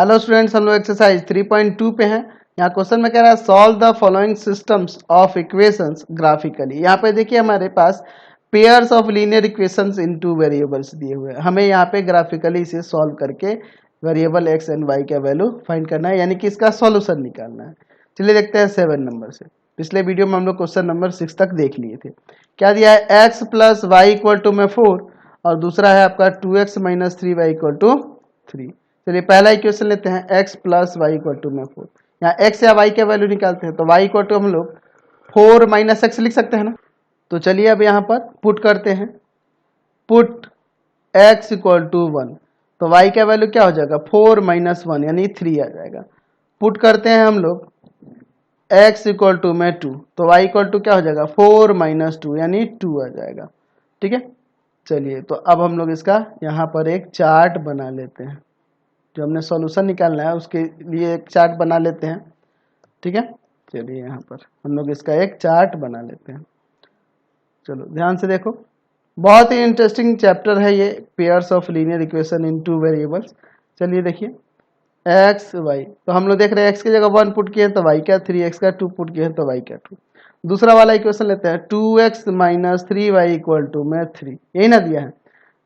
Hello students, हम लोग exercise 3.2 पे हैं। यहाँ क्वेश्चन में कह रहा है solve the following systems of equations graphically. यहाँ पे देखिए हमारे पास pairs of linear equations in two variables दिए हुए हैं। हमें यहाँ पे ग्राफिकली इसे सॉल्व करके वेरिएबल एक्स एंड वाई का वैल्यू फाइंड करना है, यानी कि इसका सॉल्यूशन निकालना है। चलिए देखते हैं 7 नंबर से। पिछले वीडियो में हम लोग क्वेश्चन नंबर 6 तक देख लिए थे। क्या दिया है, x plus y equal to में 4 और दूसरा है आपका 2x minus 3y equal to 3। चलिए पहला इक्वेशन लेते हैं, x plus y equal to में 4। यहाँ x या y का वैल्यू निकालते हैं तो y इक्वल टू हम लोग 4 माइनस एक्स लिख सकते हैं ना। तो चलिए अब यहाँ पर पुट करते हैं, पुट x इक्वल टू 1 तो y का वैल्यू क्या हो जाएगा, 4 माइनस 1 यानी 3 आ जाएगा। पुट करते हैं हम लोग x इक्वल टू में 2 तो y इक्वल टू क्या हो जाएगा, 4 माइनस 2 यानी 2 आ जाएगा। ठीक है, चलिए तो अब हम लोग इसका यहाँ पर एक चार्ट बना लेते हैं। जो हमने सॉल्यूशन निकालना है उसके लिए एक चार्ट बना लेते हैं। ठीक है, चलिए यहाँ पर हम लोग इसका एक चार्ट बना लेते हैं। चलो ध्यान से देखो, बहुत ही इंटरेस्टिंग चैप्टर है ये, pairs of linear equation in two variables. चलिए देखिए एक्स वाई, तो हम लोग देख रहे हैं एक्स की जगह 1 पुट किए तो वाई का 3, एक्स का 2 पुट किए तो वाई का 2। दूसरा वाला इक्वेशन लेते हैं, 2x minus 3y equal to में 3, यही ना दिया है।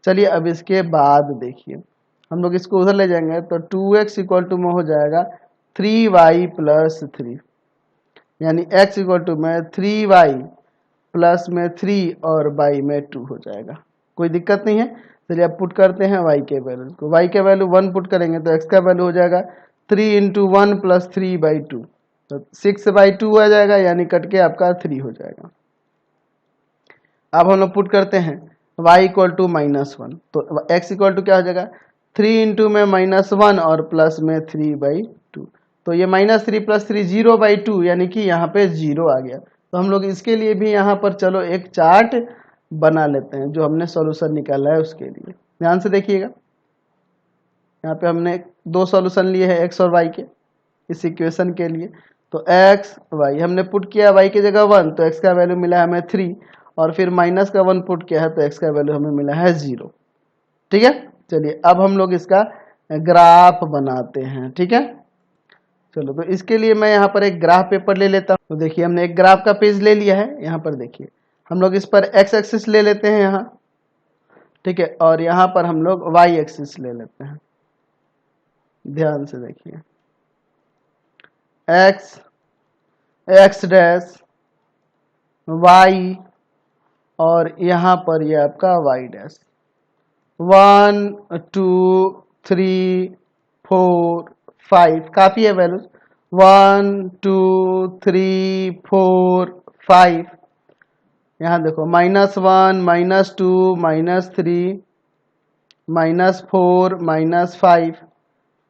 चलिए अब इसके बाद देखिए हम लोग इसको उधर ले जाएंगे तो 2x इक्वल टू में हो जाएगा 3y प्लस 3, यानी x इक्वल टू में 3y प्लस में 3 और y में 2 हो जाएगा। कोई दिक्कत नहीं है। चलिए अब पुट करते हैं y के वैल्यू को। y के वैल्यू 1 पुट करेंगे तो x का वैल्यू हो जाएगा 3 इंटू 1 प्लस 3/2 तो 6/2 आ जाएगा, यानी कट के आपका 3 हो जाएगा। अब हम लोग पुट करते हैं y इक्वल टू माइनस 1 तो x इक्वल टू क्या हो जाएगा, 3 इंटू में माइनस 1 और प्लस में 3/2 तो ये माइनस 3 प्लस 3 0/2 यानी कि यहाँ पे 0 आ गया। तो हम लोग इसके लिए भी यहाँ पर चलो एक चार्ट बना लेते हैं, जो हमने सॉल्यूशन निकाला है उसके लिए। ध्यान से देखिएगा, यहाँ पे हमने 2 सॉल्यूशन लिए हैं x और y के इस इक्वेशन के लिए। तो x y हमने पुट किया y की जगह 1 तो x का वैल्यू मिला है हमें 3 और फिर माइनस का 1 पुट किया है तो x का वैल्यू हमें मिला है 0। ठीक है, चलिए अब हम लोग इसका ग्राफ बनाते हैं। ठीक है, चलो तो इसके लिए मैं यहाँ पर एक ग्राफ पेपर ले लेता हूँ। तो देखिए हमने एक ग्राफ का पेज ले लिया है। यहाँ पर देखिए हम लोग इस पर x एक्सिस ले लेते हैं यहाँ, ठीक है, और यहाँ पर हम लोग y एक्सिस ले लेते हैं। ध्यान से देखिए x डैश y और यहाँ पर ये आपका y डैश, 1 2 3 4 5 काफी है वैल्यूज, 1 2 3 4 5। यहाँ देखो -1 -2 -3 -4 -5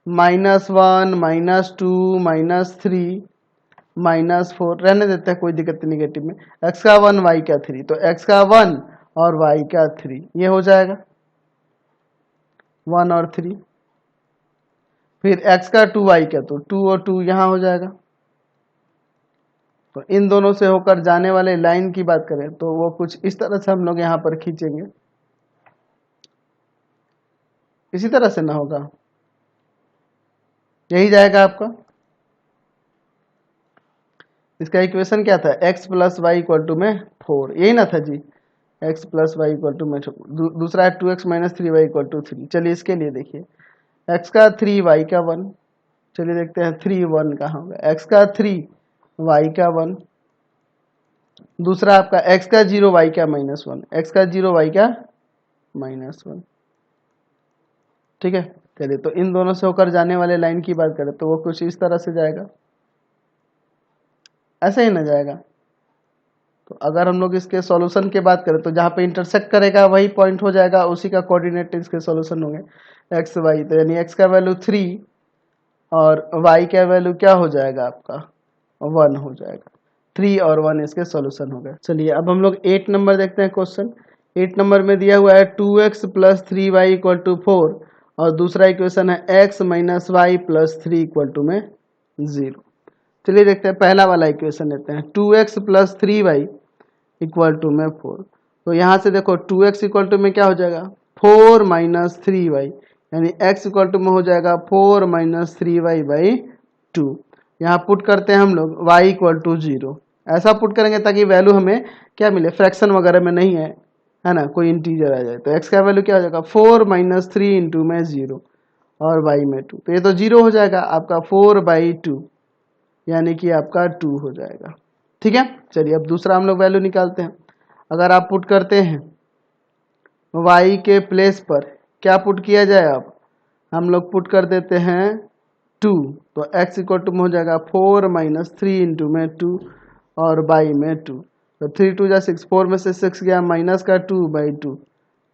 -1 -2 -3 -4 रहने देते हैं, कोई दिक्कत नहीं नेगेटिव में। x का 1 y का 3 तो x का 1 और y का 3 ये हो जाएगा 1 और 3। फिर x का 2 y का तो 2 और 2 यहाँ हो जाएगा। तो इन दोनों से होकर जाने वाले लाइन की बात करें तो वो कुछ इस तरह से हम लोग यहाँ पर खींचेंगे, इसी तरह से ना होगा, यही जाएगा आपका। इसका इक्वेशन क्या था, x plus y equal to में 4, यही ना था जी, x plus y equal to में दूसरा है 2x minus 3y equal to 3। चलिए इसके लिए देखिए x का 3 y का 1, चलिए देखते हैं 3 1 कहाँ होगा, x का 3 y का 1, दूसरा आपका x का 0 y का -1, x का 0 y का -1। ठीक है, चलिए तो इन दोनों से होकर जाने वाले लाइन की बात करें तो वो कुछ इस तरह से जाएगा, ऐसे ही ना जाएगा। तो अगर हम लोग इसके सॉल्यूशन की बात करें तो जहाँ पे इंटरसेक्ट करेगा वही पॉइंट हो जाएगा, उसी का कोऑर्डिनेट इसके सॉल्यूशन होंगे एक्स वाई। तो यानी एक्स का वैल्यू 3 और वाई का वैल्यू क्या हो जाएगा आपका 1 हो जाएगा। 3 और 1 इसके सॉल्यूशन हो गए। चलिए अब हम लोग 8 नंबर देखते हैं क्वेश्चन। 8 नंबर में दिया हुआ है 2x plus 3y equal to 4 और दूसरा इक्वेशन है x minus y plus 3 equal to में 0। चलिए देखते हैं पहला वाला इक्वेशन लेते हैं, 2x plus 3y equal to में 4। तो यहाँ से देखो 2x इक्वल टू में क्या हो जाएगा 4 माइनस 3y यानी x इक्वल टू में हो जाएगा 4 माइनस 3y बाई 2। यहाँ पुट करते हैं हम लोग y इक्वल टू 0, ऐसा पुट करेंगे ताकि वैल्यू हमें क्या मिले, फ्रैक्शन वगैरह में नहीं है ना, कोई इंटीजर आ जाए। तो x का वैल्यू क्या हो जाएगा 4 माइनस 3 इंटू में 0 और y में 2, तो ये तो 0 हो जाएगा आपका 4 बाई 2, यानी कि आपका 2 हो जाएगा। ठीक है, चलिए अब दूसरा हम लोग वैल्यू निकालते हैं। अगर आप पुट करते हैं y के प्लेस पर क्या पुट किया जाए, अब हम लोग पुट कर देते हैं 2, तो x इक्वल टू में हो जाएगा 4 माइनस 3 इंटू में 2 और y में 2, तो 3 2 जा 6, 4 में से 6 गया माइनस का 2 बाई 2,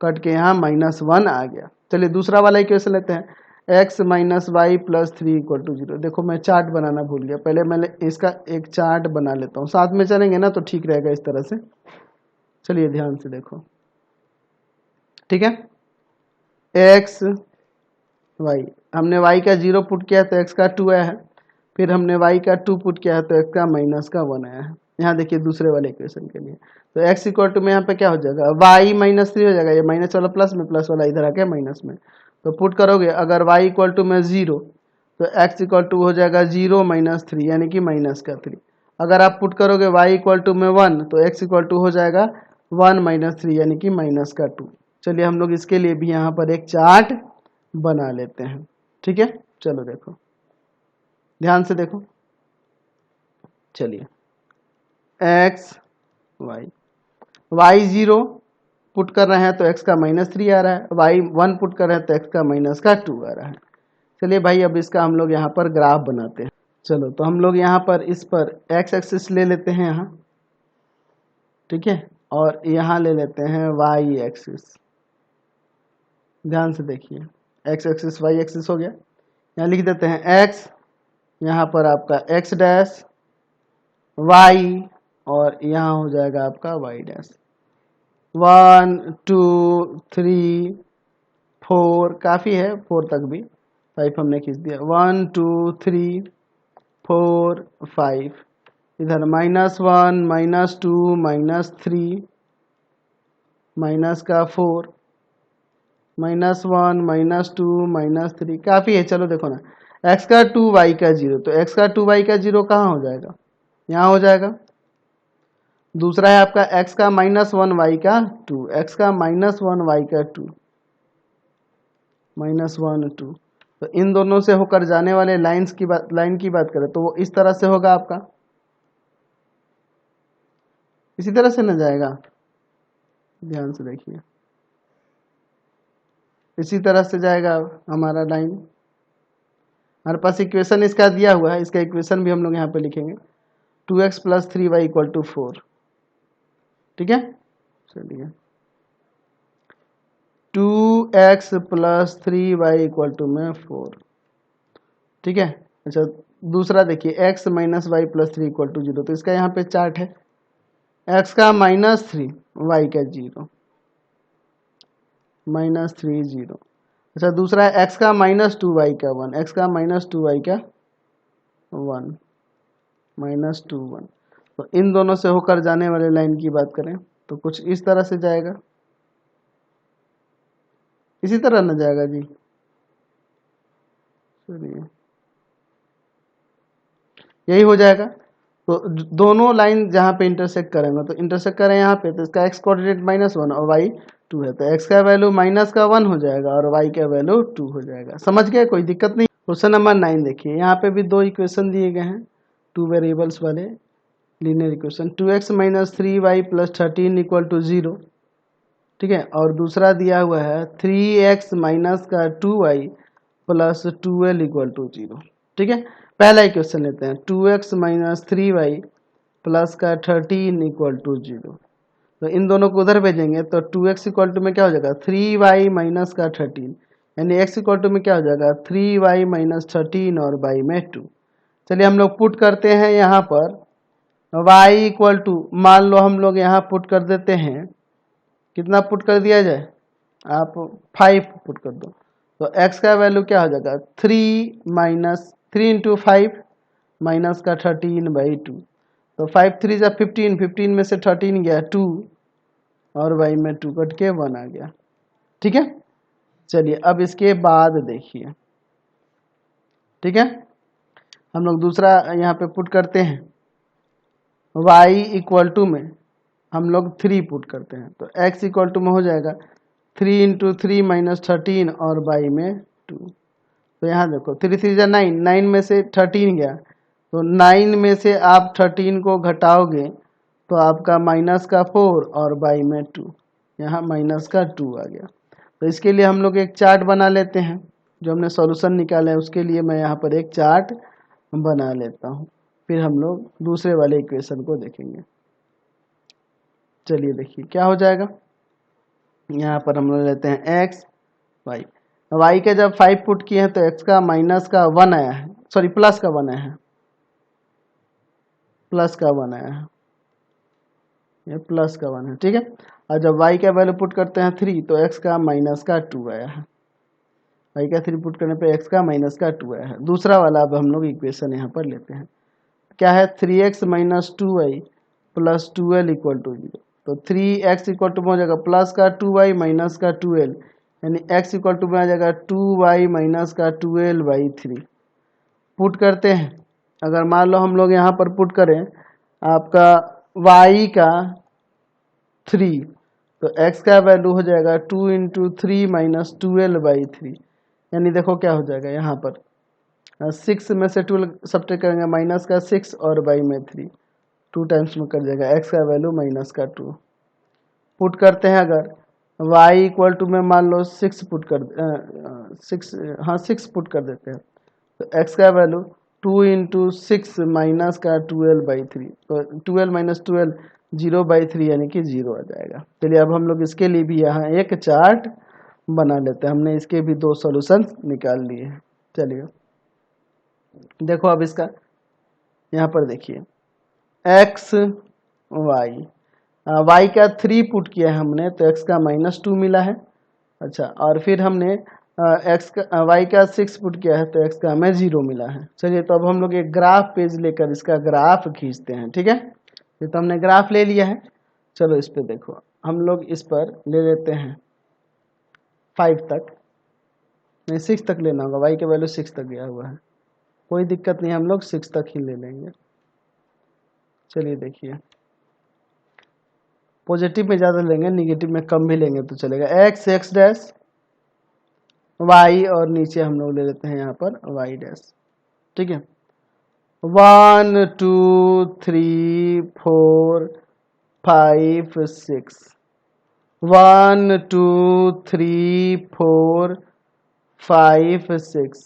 कट के यहाँ -1 आ गया। चलिए दूसरा वाला इक्वेशन लेते हैं, x minus y plus 3 equal to 0। देखो मैं चार्ट बनाना भूल गया, पहले मैं इसका एक चार्ट बना लेता हूँ, साथ में चलेंगे ना तो ठीक रहेगा इस तरह से। चलिए ध्यान से देखो, ठीक है, x y, हमने y का 0 पुट किया तो x का 2 आया है, फिर हमने y का 2 पुट किया है तो x का -1 आया है। यहाँ देखिए दूसरे वाले इक्वेशन के लिए, तो x इक्वल टू में यहाँ पे क्या हो जाएगा, y माइनस 3 हो जाएगा, ये माइनस वाला प्लस में, प्लस वाला इधर आ गया माइनस में, तो पुट करोगे अगर y इक्वल टू में 0 तो x इक्वल टू हो जाएगा 0 माइनस 3 यानी कि माइनस का 3। अगर आप पुट करोगे y इक्वल टू में 1 तो x इक्वल टू हो जाएगा 1 माइनस 3 यानी कि माइनस का 2। चलिए हम लोग इसके लिए भी यहाँ पर एक चार्ट बना लेते हैं। ठीक है, चलो देखो ध्यान से देखो, चलिए x y 0 पुट कर रहे हैं तो x का -3 आ रहा है, y 1 पुट कर रहे हैं तो x का -2 आ रहा है। चलिए भाई अब इसका हम लोग यहाँ पर ग्राफ बनाते हैं। चलो तो हम लोग यहाँ पर इस पर x एक्सिस ले लेते हैं यहाँ, ठीक है, और यहाँ ले लेते हैं y एक्सिस। ध्यान से देखिए, x एक्सिस y एक्सिस हो गया, यहाँ लिख देते हैं x, यहाँ पर आपका x डैश y और यहाँ हो जाएगा आपका y डैश। 1 2 3 4, काफ़ी है 4 तक भी, 5 हमने खींच दिया, 1 2 3 4 5, इधर -1 -2 -3 माइनस का 4 -1 -2 -3, काफ़ी है। चलो देखो ना, x का 2 y का 0, तो x का 2 y का 0 कहाँ हो जाएगा, यहाँ हो जाएगा। दूसरा है आपका x का -1 y का 2, x का -1 y का 2 -1 2, तो इन दोनों से होकर जाने वाले लाइन की बात करें तो वो इस तरह से होगा आपका, इसी तरह से न जाएगा, ध्यान से देखिए, इसी तरह से जाएगा हमारा लाइन। हमारे पास इक्वेशन इसका दिया हुआ है, इसका इक्वेशन भी हम लोग यहाँ पे लिखेंगे, 2x plus 3y equal to 4। ठीक है, चलिए 2x plus 3y equal to में 4। ठीक है, अच्छा दूसरा देखिए, x minus y plus 3 equal to 0, तो इसका यहाँ पे चार्ट है, x का -3 y का 0 -3 0। अच्छा दूसरा है x का -2 y का 1, x का -2 y का 1 -2 1, तो इन दोनों से होकर जाने वाले लाइन की बात करें तो कुछ इस तरह से जाएगा, इसी तरह न जाएगा जी, चलिए यही हो जाएगा। तो दोनों लाइन जहाँ पे इंटरसेक्ट करेंगे, तो इंटरसेक्ट करें यहाँ पे, तो इसका x कोऑर्डिनेट -1 और y 2 है, तो x का वैल्यू -1 हो जाएगा और y का वैल्यू 2 हो जाएगा। समझ गए, कोई दिक्कत नहीं। क्वेश्चन नंबर 9 देखिए, यहाँ पे भी दो इक्वेशन दिए गए हैं, 2 वेरिएबल्स वाले linear equation, 2x minus 3y plus 13 equal to 0। ठीक है, और दूसरा दिया हुआ है 3x माइनस का 2y plus 2l equal to 0। ठीक है, पहला इक्वेशन लेते हैं, 2x माइनस 3y प्लस का 13 इक्वल टू 0, तो इन दोनों को उधर भेजेंगे तो 2x इक्वल टू में क्या हो जाएगा 3y माइनस का 13, यानी x इक्वल टू में क्या हो जाएगा 3y माइनस 13 और y में 2। चलिए हम लोग पुट करते हैं यहाँ पर y इक्वल टू, मान लो हम लोग यहाँ पुट कर देते हैं, कितना पुट कर दिया जाए, आप 5 पुट कर दो, तो x का वैल्यू क्या हो जाएगा 3 इंटू 5 माइनस का 13/2, तो 5 3 जा 15, 15 में से 13 गया 2 और y में 2 कट के 1 आ गया। ठीक है, चलिए अब इसके बाद देखिए, ठीक है, हम लोग दूसरा यहाँ पे पुट करते हैं, y इक्वल टू में हम लोग 3 पुट करते हैं, तो x इक्वल टू में हो जाएगा 3 इंटू 3 माइनस 13 और y में 2। तो यहाँ देखो 3 3 जा 9, 9 में से 13 गया, तो 9 में से आप 13 को घटाओगे तो आपका माइनस का 4 और y में 2, यहाँ माइनस का 2 आ गया। तो इसके लिए हम लोग एक चार्ट बना लेते हैं, जो हमने सॉल्यूशन निकाला है उसके लिए मैं यहाँ पर एक चार्ट बना लेता हूँ, फिर हम लोग दूसरे वाले इक्वेशन को देखेंगे। चलिए देखिए क्या हो जाएगा, यहाँ पर हम लोग लेते हैं x y, y के जब 5 पुट किए हैं तो x का माइनस का 1 आया है, सॉरी प्लस का 1 आया है, प्लस का 1 आया है, ये प्लस का 1 है, ठीक है। और जब y का वैल्यू पुट करते हैं 3 तो x का माइनस का 2 आया है, y का 3 पुट करने पे x का माइनस का 2 आया है। दूसरा वाला अब हम लोग इक्वेशन यहाँ पर लेते हैं, क्या है 3x minus 2y plus 2l equal to 0। तो 3x इक्वल टू में हो जाएगा प्लस का 2y माइनस का 2l, यानी x इक्वल टू में आ जाएगा 2y माइनस का 2l बाई 3। पुट करते हैं, अगर मान लो हम लोग यहाँ पर पुट करें आपका y का 3, तो x का वैल्यू हो जाएगा 2 इंटू 3 माइनस 2l बाई 3, यानी देखो क्या हो जाएगा यहाँ पर 6 में से 12 सब्ट्रैक्ट करेंगे, माइनस का 6 और बाई में 3, 2 टाइम्स में कर जाएगा, x का वैल्यू माइनस का 2। पुट करते हैं, अगर y इक्वल टू में मान लो 6 पुट कर 6 पुट कर देते हैं, तो x का वैल्यू 2 इंटू 6 माइनस का 12 बाई 3, तो 12 माइनस 12 0 बाई 3 यानी कि 0 आ जाएगा। चलिए अब हम लोग इसके लिए भी यहाँ एक चार्ट बना लेते हैं, हमने इसके भी 2 सॉल्यूशन निकाल लिए हैं। चलिए देखो अब इसका यहाँ पर देखिए x y का 3 पुट किया है हमने, तो x का माइनस 2 मिला है, अच्छा, और फिर हमने y का 6 पुट किया है तो x का हमें 0 मिला है। चलिए तो अब हम लोग एक ग्राफ पेज लेकर इसका ग्राफ खींचते हैं, ठीक है। ये तो हमने ग्राफ ले लिया है, चलो इस पे देखो, हम लोग इस पर ले लेते हैं 5 तक, नहीं 6 तक लेना होगा, y का वैल्यू 6 तक गया हुआ है, कोई दिक्कत नहीं, हम लोग 6 तक ही ले लेंगे। चलिए देखिए, पॉजिटिव में ज़्यादा लेंगे, निगेटिव में कम भी लेंगे तो चलेगा, x डैश y और नीचे हम लोग ले लेते हैं यहाँ पर y डैश, ठीक है। 1 2 3 4 5 6, 1 2 3 4 5 6,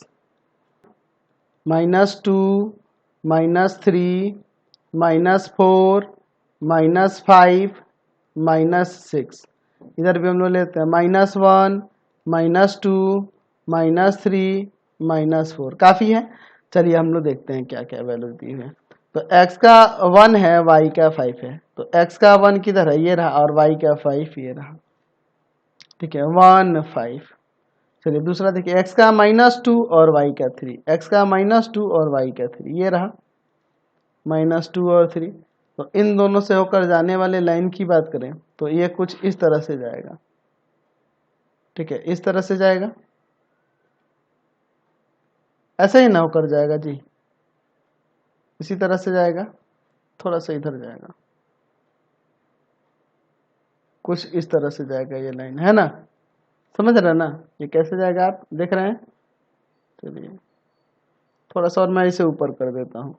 -2 -3 -4 -5 -6, इधर भी हम लोग लेते हैं -1 -2 -3 -4, काफ़ी है। चलिए हम लोग देखते हैं क्या क्या वैल्यू दी है। तो x का 1 है, y का 5 है, तो x का 1 किधर है, ये रहा, और y का 5 ये रहा, ठीक है, 1 5। चलिए दूसरा देखिए, x का -2 और y का 3, x का -2 और y का 3 ये रहा, -2 और 3। तो इन दोनों से होकर जाने वाले लाइन की बात करें तो ये कुछ इस तरह से जाएगा, ठीक है, इस तरह से जाएगा, ऐसे ही ना होकर जाएगा जी, इसी तरह से जाएगा, थोड़ा सा इधर जाएगा, कुछ इस तरह से जाएगा ये लाइन, है ना, समझ रहे ना ये कैसे जाएगा, आप देख रहे हैं। चलिए थोड़ा सा और मैं इसे ऊपर कर देता हूँ,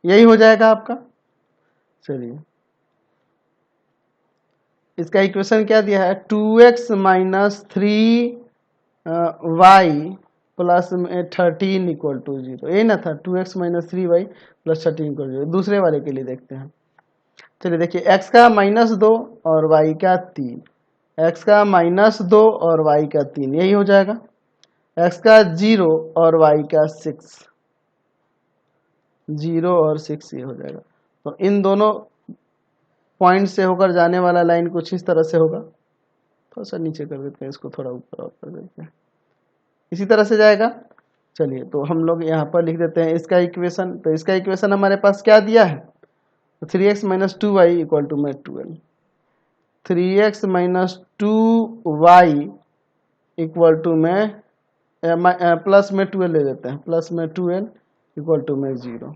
यही हो जाएगा आपका। चलिए इसका इक्वेशन क्या दिया है, 2x माइनस 3y प्लस में 13 इक्वल टू 0, यही ना था, 2x minus 3y plus 13 equal to 0। दूसरे वाले के लिए देखते हैं, चलिए देखिए, x का -2 और y का 3, x का -2 और y का 3 यही हो जाएगा, x का 0 और y का 6, 0 और 6 ये हो जाएगा। तो इन दोनों पॉइंट से होकर जाने वाला लाइन कुछ इस तरह से होगा, थोड़ा सा नीचे कर देते हैं इसको, थोड़ा ऊपर और कर देते हैं, इसी तरह से जाएगा। चलिए तो हम लोग यहाँ पर लिख देते हैं इसका इक्वेशन। तो इसका इक्वेशन हमारे पास क्या दिया है, तो 3x minus 2y equal to में 12, 3x minus 2y equal to में प्लस में 12 ले लेते हैं, प्लस में 12 इक्वल टू में 0।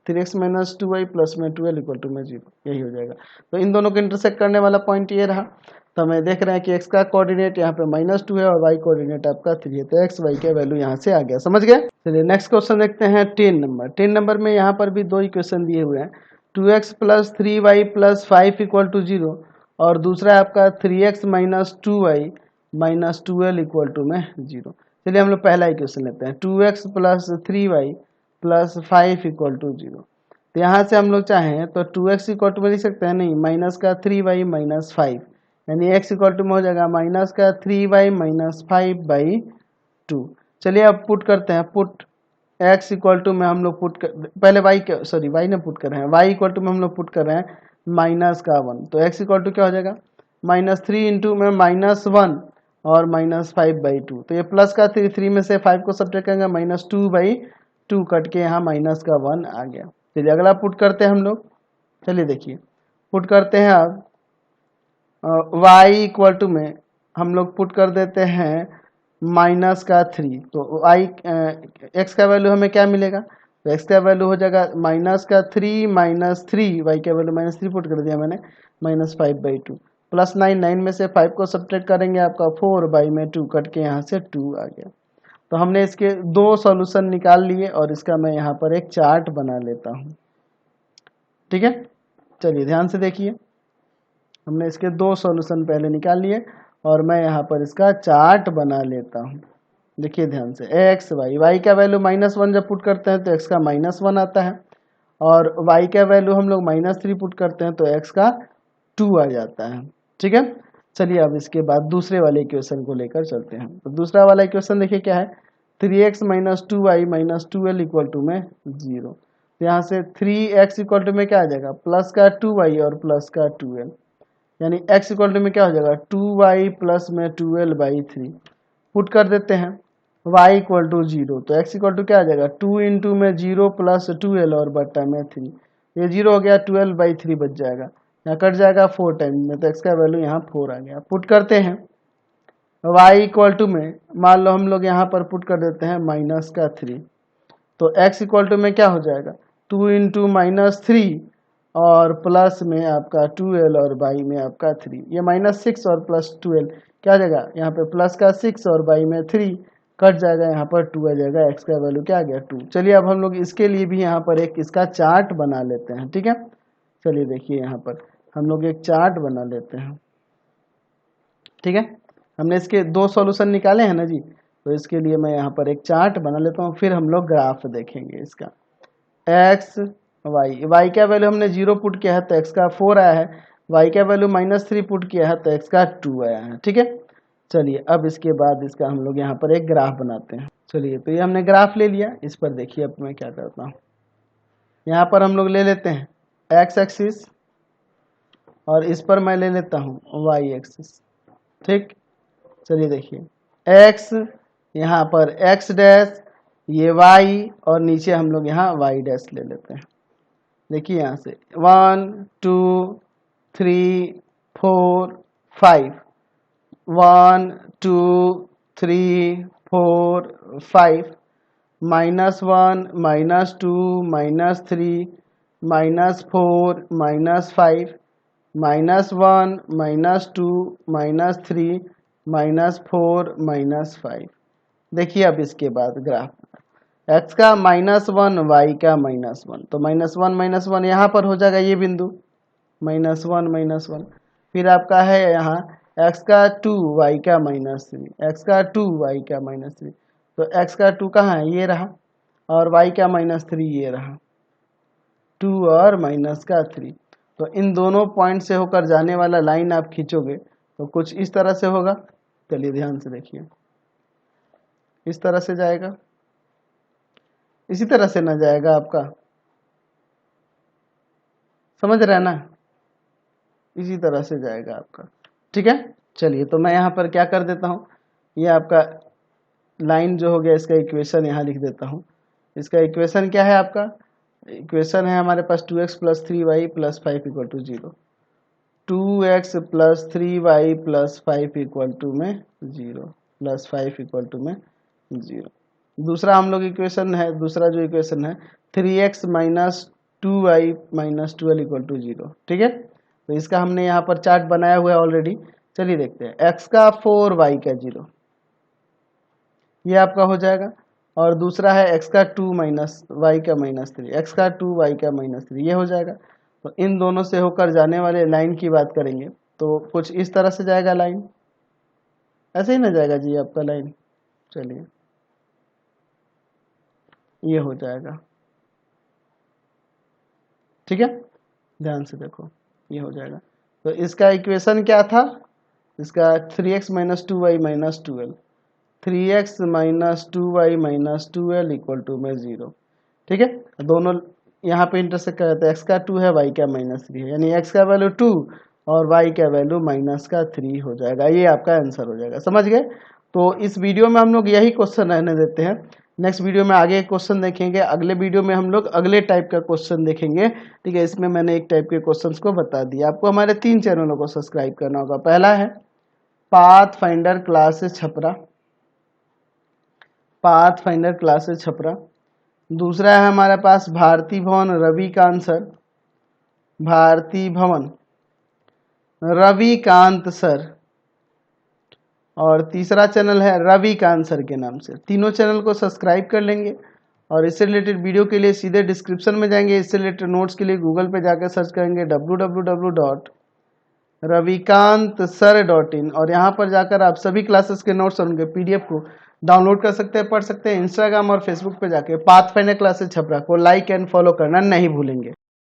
3x माइनस 2y प्लस में 12 इक्वल टू में 0, यही हो जाएगा। तो इन दोनों को इंटरसेक्ट करने वाला पॉइंट ये रहा। तो हमें देख रहे हैं कि x का कोऑर्डिनेट यहाँ पे -2 है और y कोऑर्डिनेट आपका 3 है। तो x y का वैल्यू यहाँ से आ गया, समझ गए। चलिए नेक्स्ट क्वेश्चन देखते हैं 10 नंबर। 10 नंबर में यहाँ पर भी दो इक्वेशन दिए हुए हैं, 2x plus 3y plus 5 equal to 0 और दूसरा है आपका 3x minus 2y minus 12 equal to में 0। चलिए हम लोग पहला इक्वेशन लेते हैं, 2x plus 3y plus 5 equal to 0। तो यहाँ से हम लोग चाहें तो 2x इक्वल टू में लिख सकते हैं, नहीं, माइनस का 3y माइनस 5, यानी x इक्वल टू में हो जाएगा माइनस का 3y माइनस 5/2। चलिए अब पुट करते हैं, पुट x इक्वल टू में हम लोग पुट कर, पहले y ने पुट कर रहे हैं, y इक्वल टू में हम लोग पुट कर रहे हैं माइनस का 1। तो x इक्वल टू क्या हो जाएगा, -3 इंटू में -1 और -5/2। तो ये प्लस का 3 में से 5 को सब्ट्रैक्ट करेंगे, -2/2 कट के यहाँ माइनस का 1 आ गया। चलिए अगला पुट करते हैं हम लोग। चलिए देखिए पुट करते हैं अब y इक्वल टू में हम लोग पुट कर देते हैं माइनस का 3। तो x का वैल्यू हमें क्या मिलेगा, तो x का वैल्यू हो जाएगा माइनस का 3 माइनस 3, y का वैल्यू -3 पुट कर दिया मैंने, -5/2 प्लस 9 में से 5 को सब्ट्रैक्ट करेंगे, आपका 4/2 कट के यहाँ से 2 आ गया। तो हमने इसके दो सॉल्यूशन निकाल लिए और इसका मैं यहाँ पर एक चार्ट बना लेता हूँ, ठीक है। चलिए ध्यान से देखिए, हमने इसके दो सॉल्यूशन पहले निकाल लिए और मैं यहाँ पर इसका चार्ट बना लेता हूँ। देखिए ध्यान से, एक्स वाई का वैल्यू -1 जब पुट करते हैं तो x का -1 आता है और y का वैल्यू हम लोग -3 पुट करते हैं तो x का 2 आ जाता है, ठीक है। चलिए अब इसके बाद दूसरे वाले इक्वेशन को लेकर चलते हैं। तो दूसरा वाला इक्वेशन देखिए क्या है, 3x minus 2y minus 12 equal to में 0। तो यहाँ से 3x इक्वल टू में क्या आ जाएगा, प्लस का 2y और प्लस का 12, यानी x इक्वल टू में क्या हो जाएगा 2y प्लस में 12/3। पुट कर देते हैं y इक्वल टू 0, तो x इक्वल टू क्या आ जाएगा 2 इंटू में 0 प्लस 12 और बट्टा में 3, ये 0 हो गया, 12/3 बच जाएगा, यहाँ कट जाएगा 4 टाइम में, तो x का वैल्यू यहाँ 4 आ गया। पुट करते हैं y इक्वल टू में, मान लो हम लोग यहाँ पर पुट कर देते हैं माइनस का 3, तो x इक्वल टू में क्या हो जाएगा 2 इंटू -3 और प्लस में आपका 12 और बाई में आपका 3, ये -6 और प्लस 12 क्या हो जाएगा, यहाँ पे प्लस का 6 और बाई में 3 कट जाएगा, यहाँ पर 2 आ जाएगा, x का वैल्यू क्या आ गया 2। चलिए अब हम लोग इसके लिए भी यहाँ पर एक इसका चार्ट बना लेते हैं, ठीक है। चलिए देखिए यहाँ पर हम लोग एक चार्ट बना लेते हैं, ठीक है। हमने इसके दो सॉल्यूशन निकाले हैं ना जी, तो इसके लिए मैं यहाँ पर एक चार्ट बना लेता हूँ, फिर हम लोग ग्राफ देखेंगे इसका। एक्स वाई का वैल्यू हमने 0 पुट किया है तो x का 4 आया है, y का वैल्यू -3 पुट किया है तो x का 2 आया है, ठीक है। चलिए अब इसके बाद इसका हम लोग यहाँ पर एक ग्राफ बनाते हैं। चलिए तो ये हमने ग्राफ ले लिया, इस पर देखिए अब मैं क्या करता हूँ, यहाँ पर हम लोग ले लेते हैं x एक्सिस और इस पर मैं ले लेता हूँ y एक्सिस, ठीक। चलिए देखिए x, यहाँ पर x डैश, ये y और नीचे हम लोग यहाँ y डैश ले लेते हैं। देखिए यहाँ से 1 2 3 4 5, 1 2 3 4 5, -1 -2 -3 -4 -5 -1 -2 -3 -4 -5। देखिए अब इसके बाद ग्राफ x का -1 y का -1, तो -1 यहाँ पर हो जाएगा ये बिंदु -1 -1, फिर आपका है यहाँ x का 2 y का -3, x का 2 y का -3, तो x का 2 कहाँ है, ये रहा, और y का -3 ये रहा, 2 और -3। तो इन दोनों पॉइंट से होकर जाने वाला लाइन आप खींचोगे तो कुछ इस तरह से होगा। चलिए ध्यान से देखिए, इस तरह से जाएगा, इसी तरह से ना जाएगा आपका, समझ रहे हैं ना, इसी तरह से जाएगा आपका, ठीक है। चलिए तो मैं यहाँ पर क्या कर देता हूँ, ये आपका लाइन जो हो गया इसका इक्वेशन यहाँ लिख देता हूँ। इसका इक्वेशन क्या है, आपका इक्वेशन है हमारे पास 2x plus 3y plus 5 equal to 0। 2x plus 3y plus 5 equal to में 0 प्लस 5 इक्वल टू में 0। दूसरा हम लोग इक्वेशन है, दूसरा जो इक्वेशन है 3x minus 2y minus 12 equal to 0। ठीक है, तो इसका हमने यहाँ पर चार्ट बनाया हुआ है ऑलरेडी। चलिए देखते हैं, x का 4 y का 0 ये आपका हो जाएगा, और दूसरा है x का 2 माइनस वाई का माइनस 3, x का 2 y का माइनस 3 ये हो जाएगा। तो इन दोनों से होकर जाने वाले लाइन की बात करेंगे तो कुछ इस तरह से जाएगा लाइन, ऐसे ही ना जाएगा जी आपका लाइन। चलिए ये हो जाएगा, ठीक है, ध्यान से देखो ये हो जाएगा। तो इसका इक्वेशन क्या था, इसका 3x minus 2y minus 12, 3x minus 2y minus 12 equal to में 0। ठीक है, दोनों यहाँ पे इंटरसेक्ट कर जाते हैं, x का 2 है y का माइनस 3 है, यानी x का वैल्यू 2 और y का वैल्यू माइनस का 3 हो जाएगा। ये आपका आंसर हो जाएगा, समझ गए। तो इस वीडियो में हम लोग यही क्वेश्चन रहने देते हैं, नेक्स्ट वीडियो में आगे क्वेश्चन देखेंगे। अगले वीडियो में हम लोग अगले टाइप का क्वेश्चन देखेंगे। ठीक है, इसमें मैंने एक टाइप के क्वेश्चंस को बता दिया। आपको हमारे 3 चैनलों को सब्सक्राइब करना होगा। पहला है path finder classes Chhapra, path finder classes Chhapra. दूसरा है हमारे पास भारती भवन रविकांत सर, भारती भवन रविकांत सर। और तीसरा चैनल है रविकांत सर के नाम से। तीनों चैनल को सब्सक्राइब कर लेंगे और इससे रिलेटेड वीडियो के लिए सीधे डिस्क्रिप्शन में जाएंगे। इससे रिलेटेड नोट्स के लिए गूगल पे जाकर सर्च करेंगे www.ravikantsir.in और यहाँ पर जाकर आप सभी क्लासेस के नोट्स और उनके PDF को डाउनलोड कर सकते हैं, पढ़ सकते हैं। इंस्टाग्राम और फेसबुक पे जाके पाथ फाइंडर क्लासेस छपरा को लाइक एंड फॉलो करना नहीं भूलेंगे।